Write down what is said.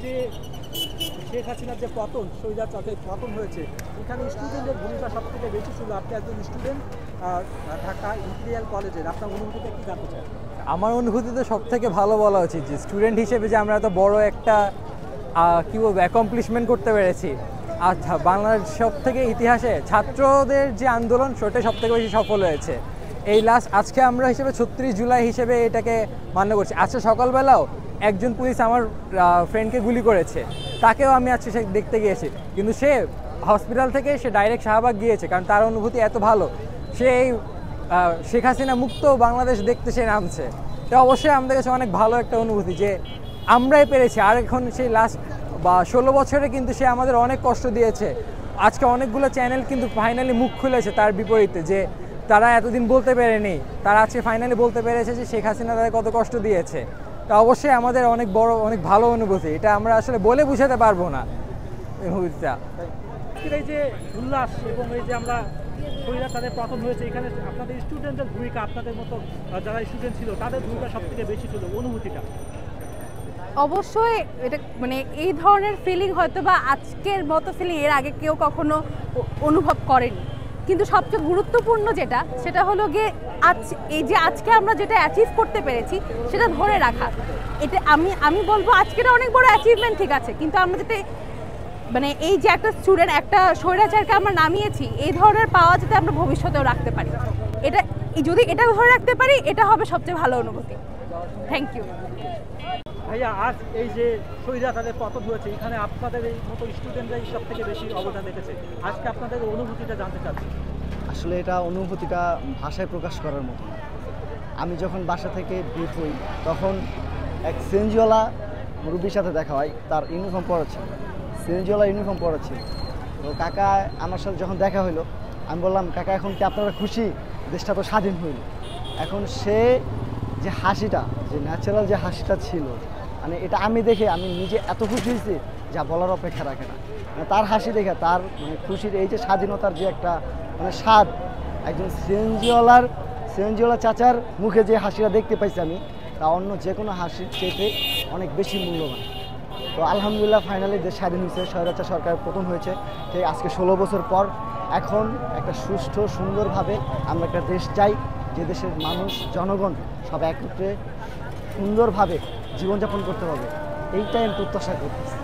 যে শেখ হাসিনার যে পতন, স্বৈরাচারের পতন হয়েছে, এখানে স্টুডেন্টের ভূমিকা সব থেকে বেশি ছিল। আপনি একজন স্টুডেন্ট ঢাকা ইম্পেরিয়াল কলেজের, আপনার অনুভূতিটা কি জানতে চান? আমার অনুভূতিতে সব থেকে ভালো বলা উচিত যে স্টুডেন্ট হিসেবে যে আমরা এত বড় একটা কী বলবো অ্যাকমপ্লিশমেন্ট করতে পেরেছি। আচ্ছা, বাংলার সব থেকে ইতিহাসে ছাত্রদের যে আন্দোলন সেটা সব থেকে বেশি সফল হয়েছে। এই আজকে আমরা হিসেবে 36 জুলাই হিসেবে এটাকে মান্য করছি। আজকে সকালবেলাও একজন পুলিশ আমার ফ্রেন্ডকে গুলি করেছে, তাকেও আমি আজকে দেখতে গিয়েছি, কিন্তু সে হসপিটাল থেকে সে ডাইরেক্ট শাহবাগ গিয়েছে, কারণ তার অনুভূতি এত ভালো। সে এই শেখ হাসিনা মুক্ত বাংলাদেশ দেখতে সে নামছে। এটা অবশ্যই আমাদের কাছে অনেক ভালো একটা অনুভূতি যে আমরাই পেরেছি। আর এখন সেই লাস্ট 16 বছরে কিন্তু সে আমাদের অনেক কষ্ট দিয়েছে। আজকে অনেকগুলো চ্যানেল কিন্তু ফাইনালি মুখ খুলেছে তার বিপরীতে, যে তারা এতদিন বলতে পারেনি, তারা আজকে ফাইনালি বলতে পেরেছে যে শেখ হাসিনা তাদের কত কষ্ট দিয়েছে। তা অবশ্যই আমাদের অনেক বড়, অনেক ভালো অনুভূতি। এটা আমরা আসলে বলে বুঝাতে পারবো না অনুভূতিটা। এই যে উল্লাস এবং এই যে আমরা স্বৈরাচারের পতন হয়েছে, এখানে আপনাদের স্টুডেন্টের ভূমিকা, আপনাদের মতো যারা স্টুডেন্ট ছিল তাদের ভূমিকা সব থেকে বেশি ছিল, অনুভূতিটা? অবশ্যই এটা মানে এই ধরনের ফিলিং হয়তো বা আজকের মতো ফিলিং এর আগে কেউ কখনো অনুভব করেনি। কিন্তু সবচেয়ে গুরুত্বপূর্ণ যেটা, সেটা হলো গিয়ে এই যে আজকে আমরা যেটা অ্যাচিভ করতে পেরেছি সেটা ধরে রাখা। এটা আমি বলবো আজকের অনেক বড় অ্যাচিভমেন্ট, ঠিক আছে, কিন্তু আমরা যাতে মানে এই যে একটা স্টুডেন্ট, একটা স্বৈরাচারকে আমরা নামিয়েছি, এই ধরনের পাওয়া যাতে আমরা ভবিষ্যতেও রাখতে পারি। এটা যদি এটা ধরে রাখতে পারি, এটা হবে সবচেয়ে ভালো অনুভূতি। থ্যাংক ইউ ভাইয়া। আজ এই যে স্বৈরাচারের পতন হয়েছে, এখানে আপনাদের এই মতো স্টুডেন্টরাই সব থেকে বেশি অবদান রেখেছে। আজকে আপনাদের অনুভূতিটা জানতে চাচ্ছি। আসলে এটা অনুভূতিটা ভাষায় প্রকাশ করার মতো না। আমি যখন বাসা থেকে বের হই তখন এক সিএনজিওয়ালা মুরব্বির সাথে দেখা হয়, তার ইউনিফর্ম পরা ছিল, সিএনজিওয়ালা ইউনিফর্ম পরা ছিল। তো কাকা আমার সাথে যখন দেখা হলো, আমি বললাম, কাকা এখন কি আপনারা খুশি? দেশটা তো স্বাধীন হইল। এখন সে যে হাসিটা, যে ন্যাচারাল যে হাসিটা ছিল, মানে এটা আমি দেখে আমি নিজে এত খুশি হয়েছি যা বলার অপেক্ষা রাখে না। মানে তার হাসি দেখে, তার মানে খুশির এই যে স্বাধীনতার যে একটা মানে স্বাদ, একজন সিএনজিওয়ালা চাচার মুখে যে হাসিটা দেখতে পাইছি আমি, তা অন্য যে কোনো হাসির চেয়ে অনেক বেশি মূল্যবান। তো আলহামদুলিল্লাহ ফাইনালি দেশ স্বাধীন হয়েছে, স্বৈরাচার সরকার পতন হয়েছে। ঠিক আজকে 16 বছর পর এখন একটা সুষ্ঠু সুন্দরভাবে আমরা একটা দেশ চাই, যে দেশের মানুষ জনগণ সব একত্রে সুন্দরভাবে জীবনযাপন করতে পারবে। এইটাই আমি প্রত্যাশা করতেছি।